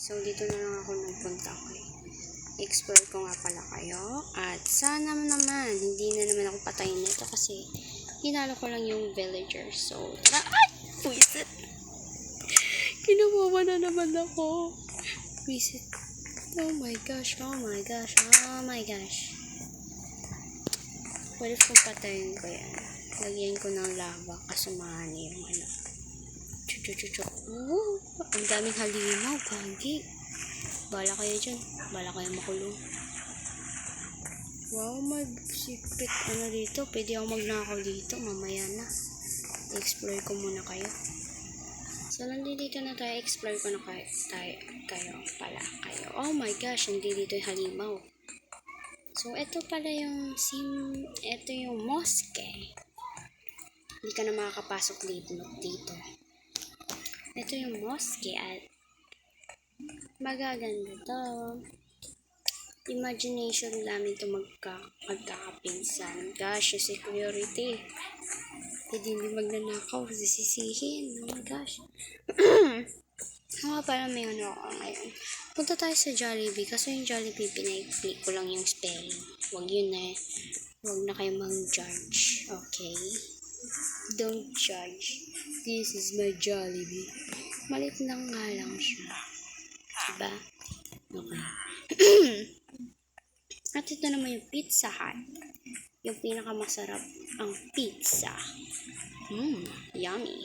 So, dito na lang ako nagpunta, okay? Explore ko nga pala kayo. At sana naman, hindi na naman ako patayin nito kasi hinalo ko lang yung villager. So, tara! Ay! Puwisit! Kinawawa na naman ako. Puwisit. Oh my gosh, oh my gosh, oh my gosh. What if kung patayin ko yan? Lagyan ko ng lava kasamahan yung ano. Chuchuchuchuk. Oh, ang daming halimaw, gagi. Bala kayo dyan. Bala kayo makulong. Wow, may secret ano dito. Pwede ako magnakaw dito. Mamaya na. I-explore ko muna kayo. So, nandito na tayo. Explore ko na kayo pala. Oh my gosh, nandito yung halimaw. So, ito pala yung ito yung mosque. Hindi ka na makakapasok dito. Ito yung mosque at magaganda to. Imagination namin ito magkakapinsan. Gosh, yung security. Pwede hindi magnanakaw. Sisihin. Oh my gosh. Parang may ano ako ngayon. Punta tayo sa Jollibee. Kasi yung Jollibee, pinaiklik ko lang yung spelling. Huwag na kayo mang-judge. Okay? Don't judge. This is my Jollibee. Malit lang nga lang siya. Diba? Okay. At ito naman yung Pizza Hut. Yung pinakamasarap ang pizza. Yummy.